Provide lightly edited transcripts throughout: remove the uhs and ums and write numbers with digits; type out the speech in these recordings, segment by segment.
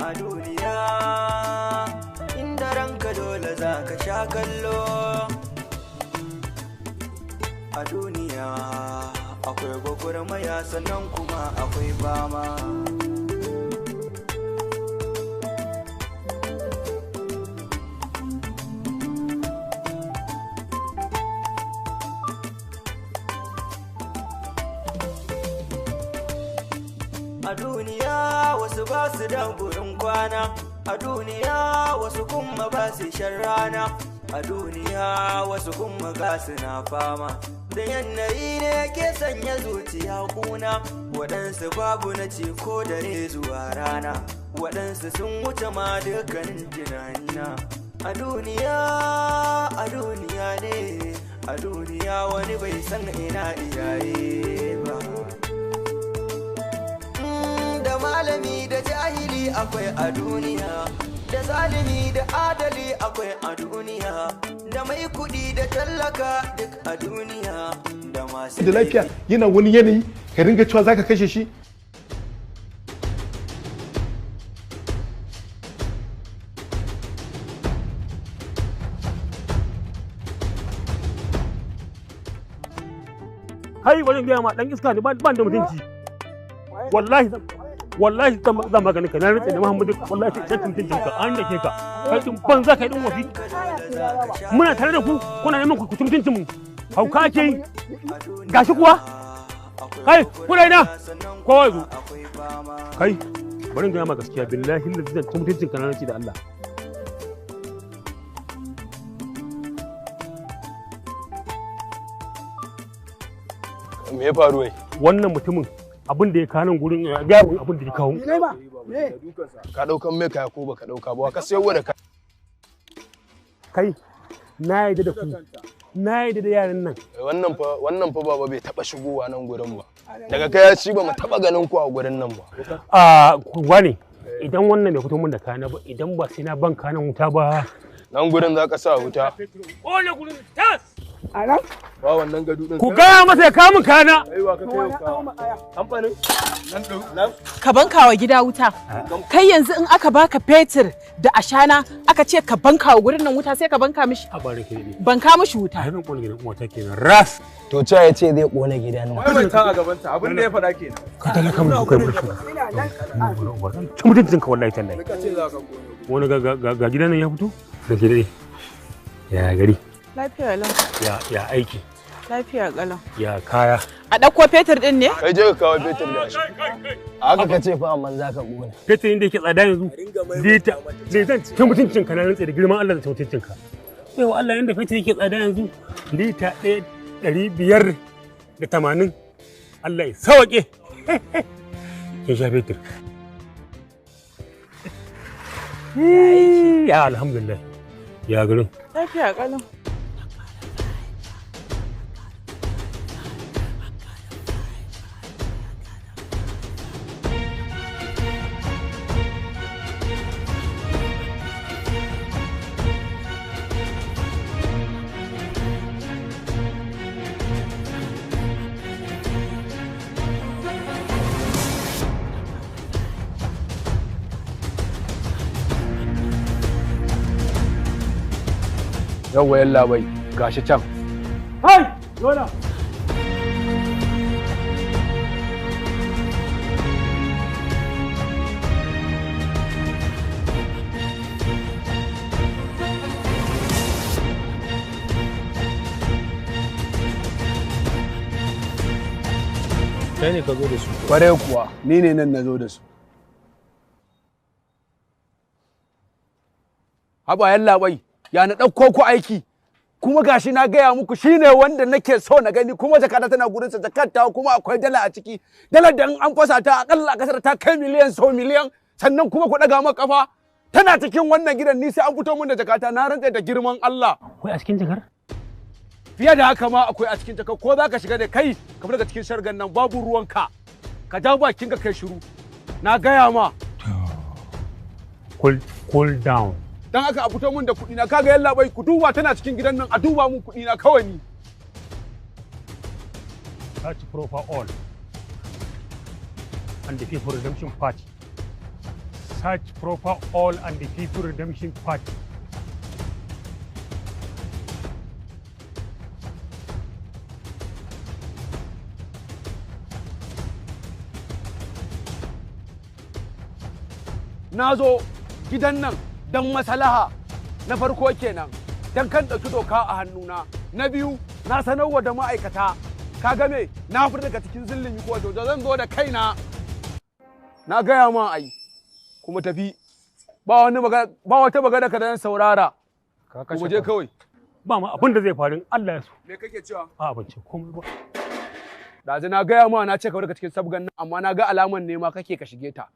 a duniya, inda ranka dole za ka sha kallo. A duniya akwai gwagwarmaya sannan kuma akwai fama. A duniya wasu ba su da gurin kwana, a duniya wasu kuma ba su shan rana, a duniya wasu kuma ga na fama. Da yanayi ne ke sanya zuciya kuna, waɗansu babu na ci ko dare zuwa rana, waɗansu sun wuce ma dukkanin tunanina. A duniya ne, a duniya wani bai san ina iyaye ba. Da malami da jahili akwai a duniya, da zalimi da adali akwai a duniya, da mai kuɗi da tallaka duk a duniya, da masu da lafiya yana wani yanayi ka ringa cewa zaka kashe shi. Kai wajen gaya ma dan iska ne ban da mutunci. Wallahi zan maganin ka na rantsa da Muhammadu wallahi sai mutuncin ka an dake ka. Kai din ban za ka yi din wafi. Muna tare da ku kuna neman ku mutuncin mu. Hauka ake yi. Gashi kuwa. Kai kuna ina? Kowa zo. Kai bari gaya ma gaskiya billahi zan mutuncin ka na rantsa da Allah. Me ya faru wai? Wannan mutumin abin da ya kawo nan gurin gabin abin da ya kawo. Ka daukan mai kaya ko baka dauka ba ka sayarwa da ka. Kai na yi da ku. Na yi da yaran nan. Wannan fa baba bai taba shigowa nan gurin ba. Daga kai ya ci ba mu taba ganin ku a gurin nan ba. Wane idan wannan bai fito mun da kana ba idan ba sai na ban kanan wuta ba. Nan gurin za ka sa wuta. Ole gurin tas. A nan? Ba wannan gadu din. Ku gaya masa ya kamun kana. Aiwa ka kai ka. Amfanin nan. Ka banka wa gida wuta. Kai yanzu in aka baka fetur da ashana aka ce ka banka wa gurin nan wuta sai ka banka mishi. A bare ke ne. Banka mishi wuta. A harin kone gidan uwata kenan. Ras. To ca ya ce zai kone gidan nan. Wai ta a gaban ta abin da ya faɗa kenan. Ka talaka mu kai burki. Ci mutuncin ka wallahi tallahi. Ka ce za ka kone. Wani ga gidan nan ya fito? Da ke dai. Ya gari. Lafiya lau. Ya aiki. Lafiya kalau. Ya kaya. A ɗauko fetur ɗin ne? Kai je ka kawo fetur da shi. Haka ka ce fa amma za ka kone. Fetur inda yake tsada yanzu. Lita. Ne zan ci mutuncin ka na rantsa da girman Allah da ci mutuncin ka. Sai wa Allah yanda fetur yake tsada yanzu. Lita 580. Allah ya sauke. Kin sha fetur. Ya alhamdulillah. Ya garin. Lafiya kalau. Yawwa yalla bai gashi can. Hai! Yola! Kai ne ka zo da su. Kware kuwa ni ne nan na zo da su. Haba yalla bai ya na ɗauko ku aiki kuma gashi na gaya muku shine wanda nake so na gani kuma jakata tana gurin sa jakata kuma akwai dala a ciki dalar da an fasa ta akalla a kasar ta kai miliyan so miliyan sannan kuma ku daga maka kafa tana cikin wannan gidan ni sai an fito mun da jakata na rantsa da girman Allah. Akwai a cikin jakar? Fiye da haka ma akwai a cikin jakar ko za ka shiga da kai ka daga cikin shargan nan babu ruwanka ka ja bakin ka kai shiru na gaya ma. Cool down. Dan haka a fito mun da kuɗi na kaga yalla bai ku duba tana cikin gidan nan a duba mun kuɗi na kawai ni. Search proper all and the people redemption party Search Proper All and the People Redemption Party. Na zo gidan nan don maslaha na farko kenan don kan ɗauki doka a hannuna. Na biyu na sanarwa da ma'aikata ka game na fita daga cikin zillin ko da zan zo da kaina. Na gaya ma ai kuma tafi ba wata magana ka dan saurara. Kuma je kawai. Ba ma abin da zai faru Allah ya so. Me kake cewa? A ban ce komai ba. Dazu na gaya ma na ce ka daga cikin sabgan nan amma na ga alaman ne ma kake ka shige ta.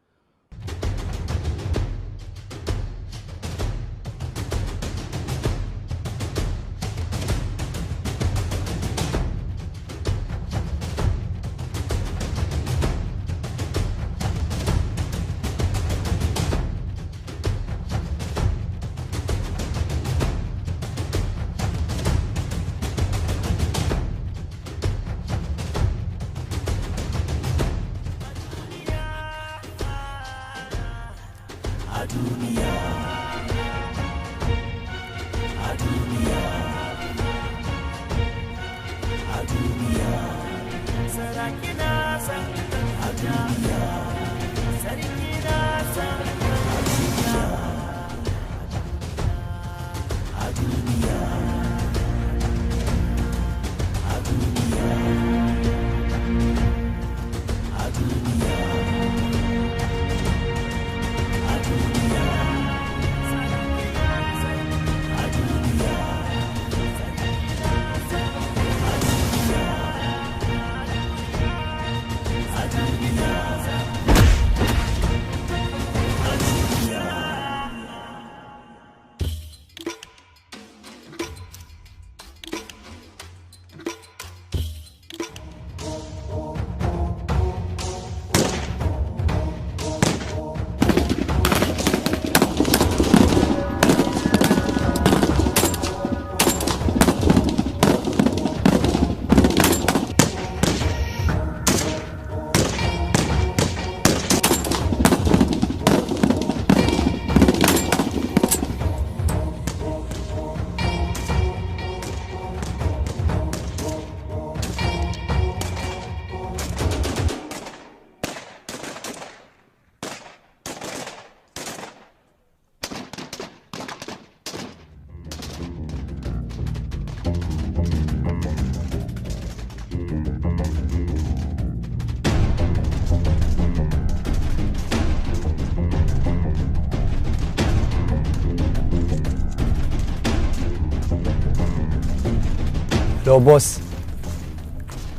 To boss,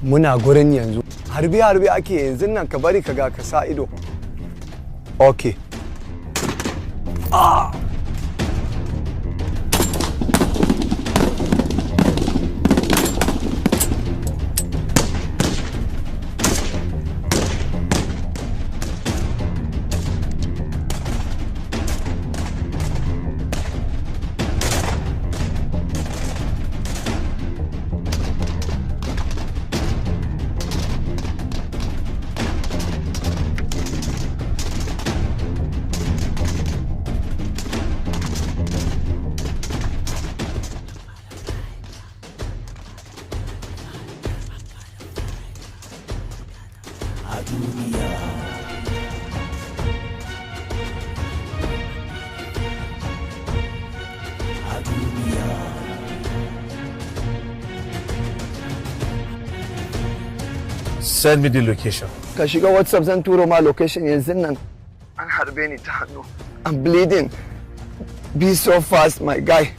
muna gurin yanzu. Harbe ake yanzu nan ka bari ka ga ka sa ido. Okay. Send me the location. Ka shiga WhatsApp zan turo ma location yanzu nan. An harbe ni ta hannu. I'm bleeding. Be so fast, my guy.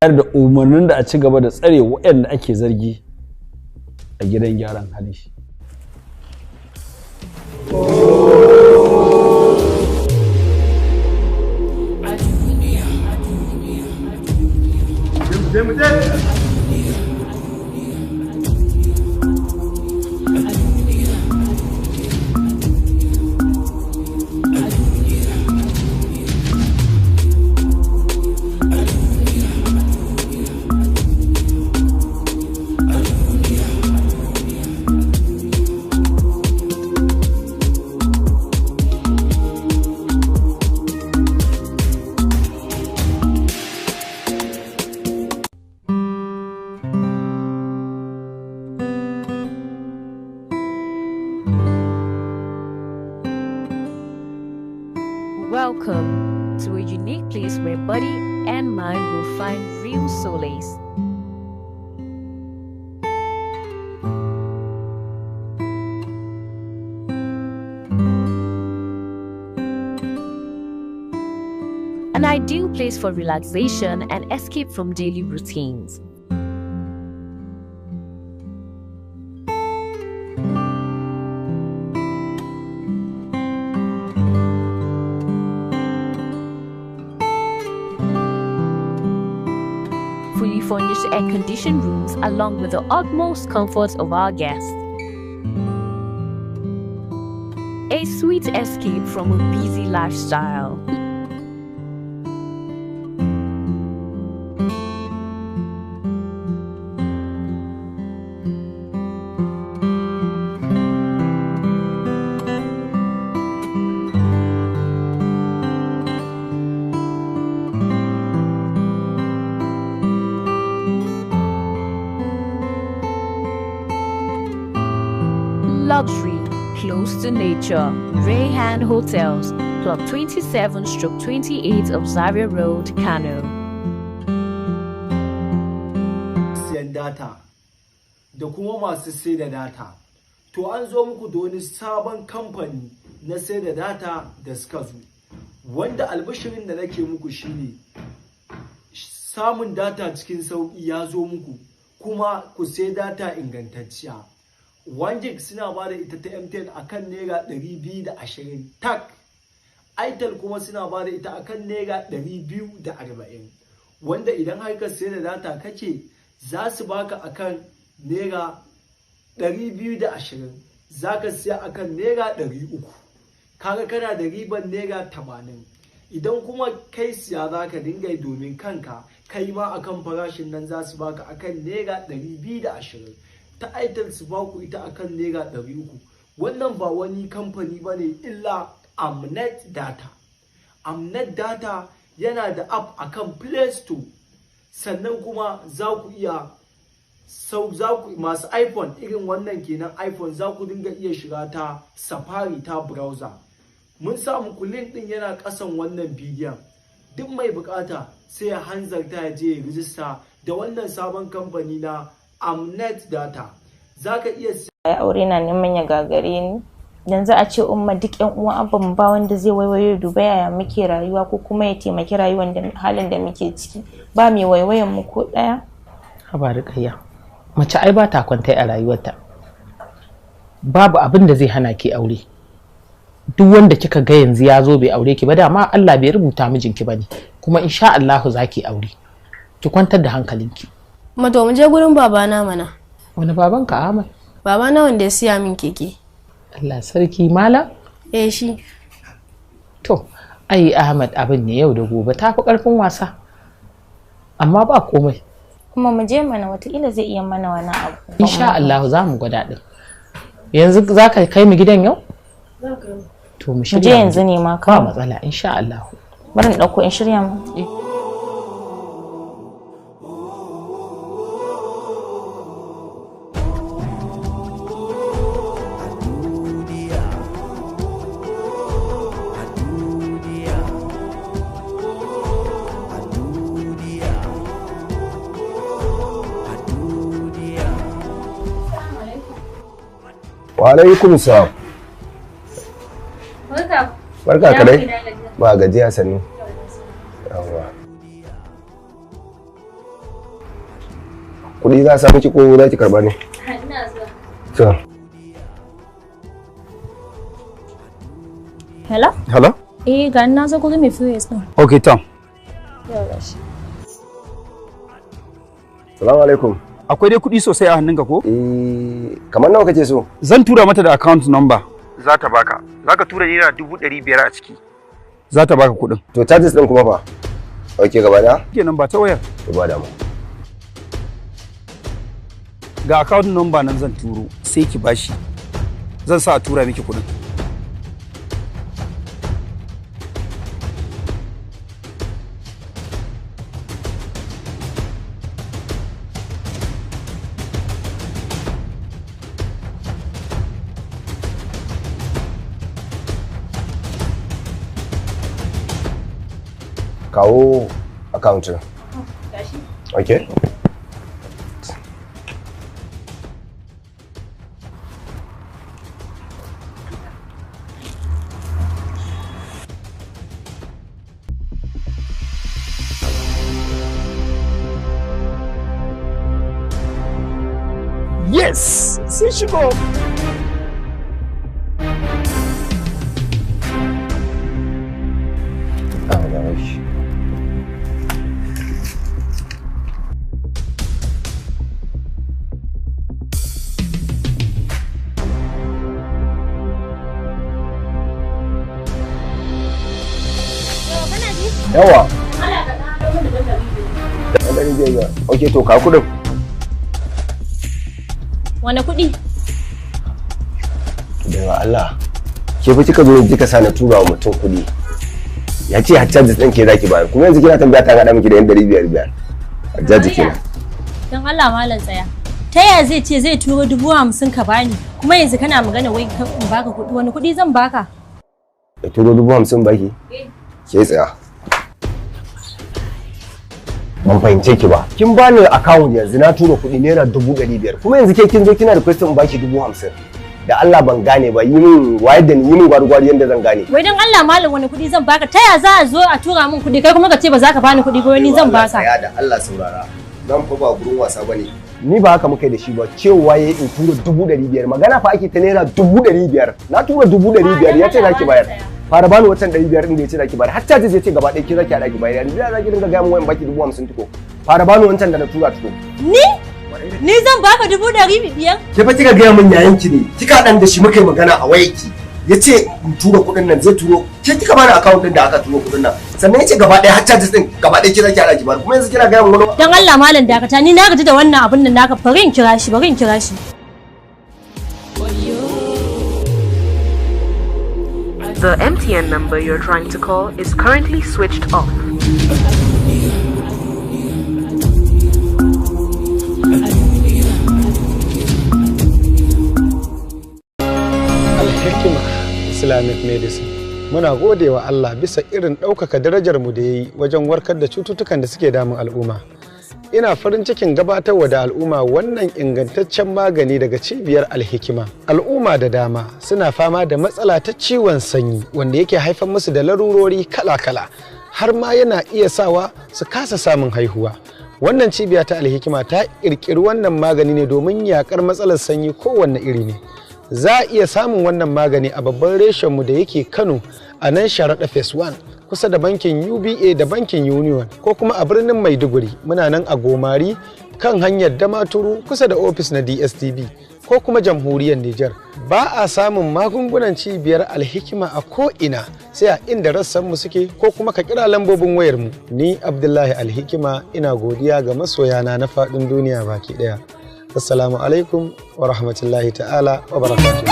da umarnin da a ci gaba da tsare waɗanda ake zargi a gidan gyaran hali. Welcome to a unique place where body and mind will find real solace. An ideal place for relaxation and escape from daily routines. Fully furnished air-conditioned rooms along with the utmost comfort of our guests. A sweet escape from a busy lifestyle. Luxury, close to nature. Rayhan Hotels, Plot 27/28 of Zaria Road, Kano. Siyan data da kuma masu sai da data. To an zo muku da wani sabon kamfani na sai da data da suka zo. Wanda albishirin da nake muku shine samun data cikin sauƙi ya zo muku, kuma ku sai data ingantacciya. 1 gig suna ba da ita ta MTN akan naira 220 tak. Itel kuma suna ba da ita akan naira 240, wanda idan har ka sai da data kake za su baka akan naira 220, za ka siya akan naira 300, kaga kana da riban naira 80. Idan kuma kai siya za ka dinga yi domin kanka, kai ma akan farashin nan za su baka akan naira 220. Ta Itel su baku ita akan naira 300. Wannan ba wani kamfani bane illa Amnet Data. Amnet Data yana da app akan Play Store, sannan kuma za ku iya masu iPhone irin wannan kenan iPhone, za ku dinga iya shiga ta Safari ta browser. Mun sa muku link din yana kasan wannan bidiyon. Duk mai bukata sai ya hanzarta ya je ya rijista da wannan sabon kamfani na Amnet Data. Zaka iya aure na neman ya gagare ni. Yanzu a ce umma duk ƴan uwan abban ba wanda zai waiwayo duba yaya muke rayuwa ko kuma ya taimaki rayuwar da halin da muke ciki. Ba mai waiwayan mu ko daya. Haba Rukayya. Mace ai ba ta kwantai a rayuwarta. Babu abin da zai hana ki aure. Duk wanda kika ga yanzu ya zo bai aure ki ba, dama Allah bai rubuta mijinki bane. Kuma insha Allah zaki aure. Ki kwantar da hankalinki. Mato mu je gurin babana mana. Wani babanka Ahmad? Babana wanda ya siya min keke. Allah sarki malam? Shi. To, ai Ahmad abin ne yau da gobe tafi karfin wasa. Amma ba komai. Kuma mu je mana, wataƙila zai iya mana wani abu. Insha Allah za mu gwada din. Yanzu za ka kai mu gidan yau? Za ka yi. To mu Mu shirya. je yanzu ne ma Ba matsala insha Allah. Bari in dauko in shirya mu. Wa alaikum salam. Barka ka dai. Ba gajiya sannu. Yawwa. Kuɗi za a samu ki ko za ki karɓa ne? Ina zuwa. To. Hello? Hello? Ga na zo gurin mai POS din. Okay, Tom. Yawa shi. Salamu alaikum. Akwai dai kuɗi sosai a hannunka ko? Kamar nawa kake so? Zan tura mata da account number. Za ta baka. Za ka tura naira 500 a ciki. Za ta baka kuɗin. To charges ɗin kuma fa? Okay, gaba da? Kenan ba ta wayar. To ba damu. Ga account number nan zan turo, sai ki bashi. Zan sa a tura miki kuɗin. kawo account din. Okay. Yes! Sun shigo! Yawa. Okay, to ka kudin. Wane kuɗi? Daga Allah. Ke fa kika zo kika sa na tura wa mutum kuɗi. Ya ce hajjaji ɗin ke zaki bayar. Kuma yanzu kina tambaya ta gada miki da 500 hajjaji kenan. Don Allah malam tsaya. Ta yaya zai ce zai turo 50,000 ka bani? Kuma yanzu kana magana wai in baka kuɗi, wani kuɗi zan baka? Ya turo 50,000 baki? Ke tsaya. Ban fahimce ki ba. Kin bani account yanzu na tura kuɗi naira 500,000. Kuma yanzu ke kin zo kina request in baki 50,000. Da Allah ban gane ba, yi min wayar da ni, yi min gwari yanda zan gane. Wai don Allah malam wani kuɗi zan baka? Ta yaya za a zo a tura min kuɗi kai kuma ka ce ba za ka bani kuɗi ba wani zan baka? Ya da Allah saurara. Zan fa ba gurin wasa bane. Ni ba haka muka yi da shi ba, cewa yayi in tura 500,000. Magana fa ake ta naira 500,000. Na tura 500,000 ya ce zaki bayar. Fara bani watan 500 din da yace zaki bayar. Har ta zai ce gaba ɗaya ki zaki hada ki bayar. Yanzu zaki dinga ga mun wayan baki 50,000 tuko. Fara bani wancan da na tura tuko. Ni zan baka 500,000? Ke fa kika ga mun yayan ki ne. Kika dan da shi muka yi magana a wayarki. Yace in tura kuɗin nan zai turo. Ke kika bani account din da aka turo kuɗin nan. Sannan yace gaba ɗaya har charges din gaba ɗaya ki zaki hada ki bayar. Kuma yanzu kina ga mun wani. Dan Allah malam dakata ni na gaji da wannan abun nan naka bari in kira shi. The MTN number you're trying to call is currently switched off. Al-Hikima Islamic Medicine. Muna gode wa Allah bisa irin ɗaukaka darajarmu da ya yi wajen warkar da cututtukan da suke damun al'umma. Ina farin cikin gabatarwa da al'umma wannan ingantaccen magani daga cibiyar Al-Hikima. Al'umma da dama suna fama da matsala ta ciwon sanyi wanda yake haifar musu da larurori kala-kala har ma yana iya sawa su kasa samun haihuwa. Wannan cibiya ta Al-Hikima ta ƙirƙiri wannan magani ne domin yaƙar matsalar sanyi kowanne iri ne. Za a iya samun wannan magani a babban reshenmu da yake Kano a nan Sharaɗa Phase 1 kusa da bankin UBA da bankin Union ko kuma a birnin Maiduguri muna nan a Gomari kan hanyar Damaturu kusa da ofis na DSTV ko kuma jamhuriyar Nijar. Ba a samun magungunan cibiyar Al-Hikima a ko'ina sai a inda rassanmu suke ko kuma ka kira lambobin wayarmu. Ni Abdullahi Al-Hikima ina godiya ga masoyana na faɗin duniya baki ɗaya. Assalamu alaikum wa rahmatullahi ta'ala wa barakatuh.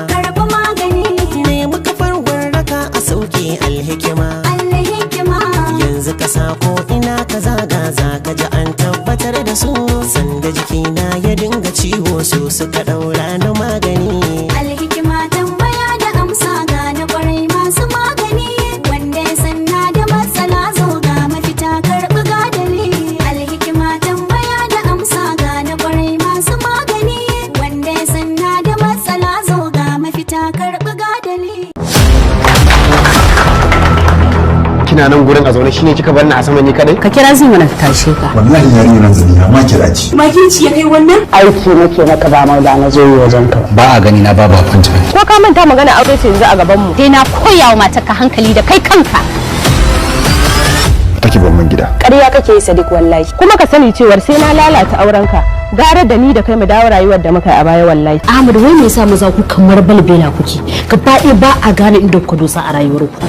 Karɓi magani ne muka farwarraka a sauke Al-Hikima. Yanzu ka sa ko ina ka zaga za ka ji an tabbatar da su. Sanda jikina ya dinga ciwo su suka ɗaura na magani. Al-Hikima tambaya da amsa ga na kwarai masu magani. Wanda ya sanna da matsala zo ga mafita karɓi gadali. Al-Hikima tambaya da amsa ga na kwarai masu magani. Wanda ya sanna da matsala zo ga mafita karɓi gadali. Kina nan gurin a zaune shine kika bar ni a sama ni kadai? Ka kira zai mana ka tashe ka. Wallahi yarinya nan zani ma kira ci. Makinci ya kai wannan? Aiki nake maka ba ma da na zo yi wajen ka. Ba a gani na babu appointment. Ko ka manta magana aure ce yanzu a gaban mu. Dai na koya wa matarka hankali da kai kanka. Take ban man gida. Ƙarya kake yi Sadiq wallahi. Kuma ka sani cewar sai na lalata aurenka. Gara da ni da kai mu dawo rayuwar da muka yi a baya wallahi. Ahmad wai me yasa maza ku kamar balbela kuke? Gaba ɗaya ba a gane inda ku dosa a rayuwar ku.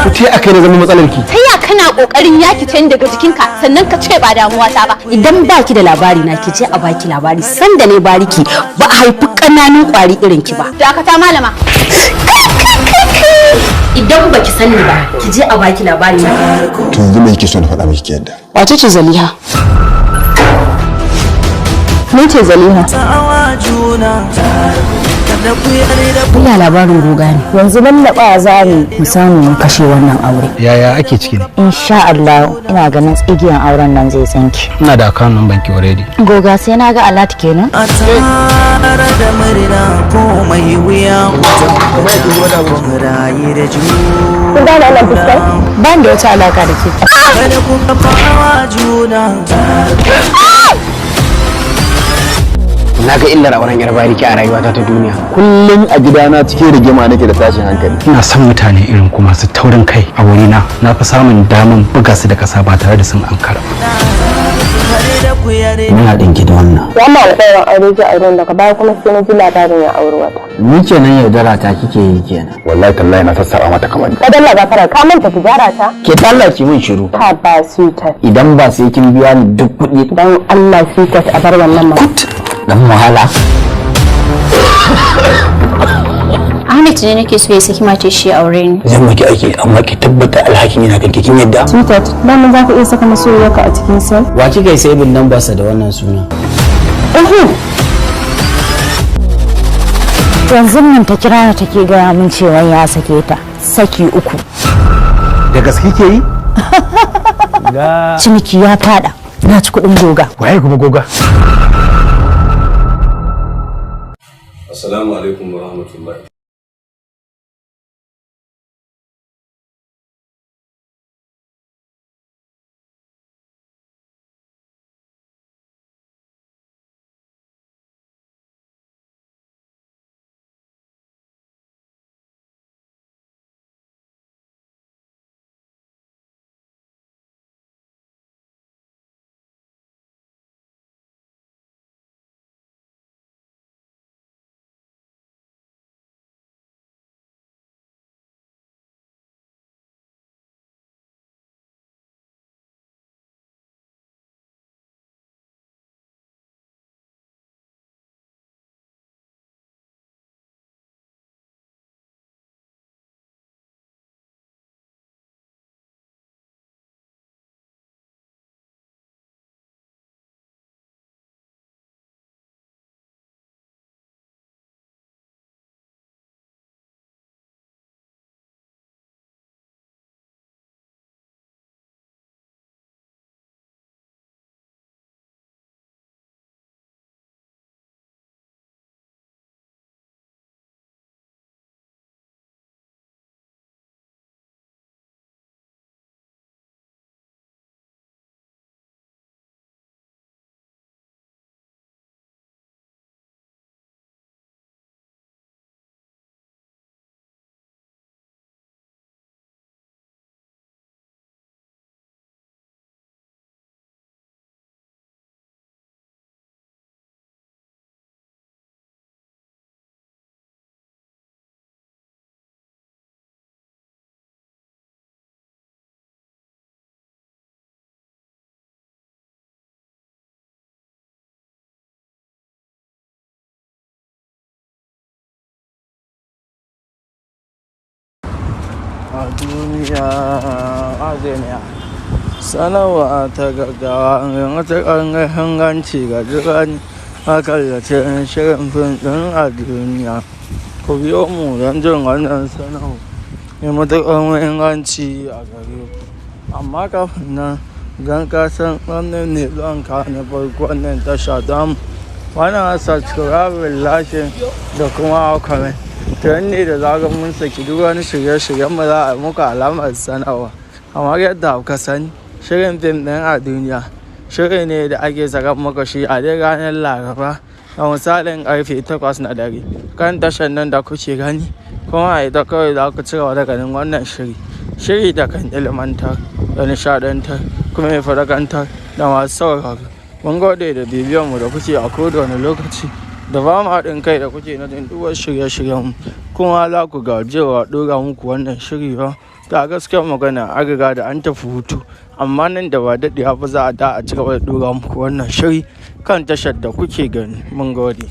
To te akai ne zama matsalar ki. Ta ya kana kokarin yaki ta daga jikinka sannan ka ce ba damuwa ta ba. Idan baki da labari na ki je a baki labari sanda ne bariki ba a haifi kananun kwari irin ki ba. Dakata malama. Idan baki sani ba ki je a baki labari na. To yanzu me kike so na faɗa miki ki yadda? Wace ce Zaliha? Ni ce Zaliha. Ina labarin goga ne. Yanzu lallaɓa za mu samu mu kashe wannan aure. Yaya ake ciki ne? Insha Allah ina ganin tsigiyan auren nan zai tsanki. Ina da account number ki already. Goga sai na ga alat kenan. A tare da murna ko mai wuya rayu da juna. Kun gane wannan fuskar? Ban da wata alaka da ke. Kada ku kafa juna. Na ga illar auren yar bariki a rayuwata ta duniya. Kullum a gidana cikin rigima nake da tashin hankali. Ina son mutane irin ku masu taurin kai a wurina. Na fi samun daman buga su da kasa ba tare da sun ankara. Muna ɗinki da wannan. Wannan alƙawarin aure ji auren daga baya kuma sai na ji labarin ya auri wata. Ni kenan yaudara ta kike yi kenan. Wallahi tallahi na sassaba mata kamar. Ka dalla gafara ka manta tijara ta. Ke tallace min shiru. Ka ba sweetheart. Idan ba sai kin biya ni duk kuɗi. Dan Allah sweetheart a bar wannan ma. Dan wahala. Ahmed ne nake so ya saki mace shi aure ni. Zan maki aiki amma ki tabbata alhakin yana kan kin yadda. Sweetheart, dan za ka iya saka masoyiyarka a cikin sa. Wa kika sai bin number sa da wannan suna? Yanzu nan ta kira ta take gaya min cewa ya sake ta saki 3. Da gaske ke yi? Ciniki ya fada. Na ci kuɗin goga. Waye kuma goga? Assalamu alaikum wa rahmatullahi. A duniya azemiya sanarwa ta gaggawa mai matuƙar muhimmanci ga jirani makallace shirin fim ɗin a duniya. Ku biyo mu don jin wannan sanarwa mai matuƙar muhimmanci a gare ku. Amma kafin nan don ka san wannan ne zuwan ka na farko wannan tasha damu wannan subscribe lashe da kuma comment. Ta ne da zagar mun saki duk wani shirye-shiryen mu za a muku alamar sanarwa. Kamar yadda kuka sani shirin fim ɗin a duniya shiri ne da ake saka muku shi a dai ranar Laraba a misalin karfe 8 na dare kan tashar nan da kuke gani, kuma a ita kawai za ku cigaba da ganin wannan shiri da kan ilmantar da nishadantar kuma ya fadakantar da masu sauraro. Mun gode da bibiyan mu da kuke a kowane lokaci da ba mu haɗin kai da kuke na dinduwar shirye-shiryen, kuma za ku gajewa ɗora muku wannan shiri ba ga gaskiyar magana an riga da an tafi hutu amma nan da ba daɗewa ba za a da a ci gaba da ɗora muku wannan shiri kan tashar da kuke gani mun gode.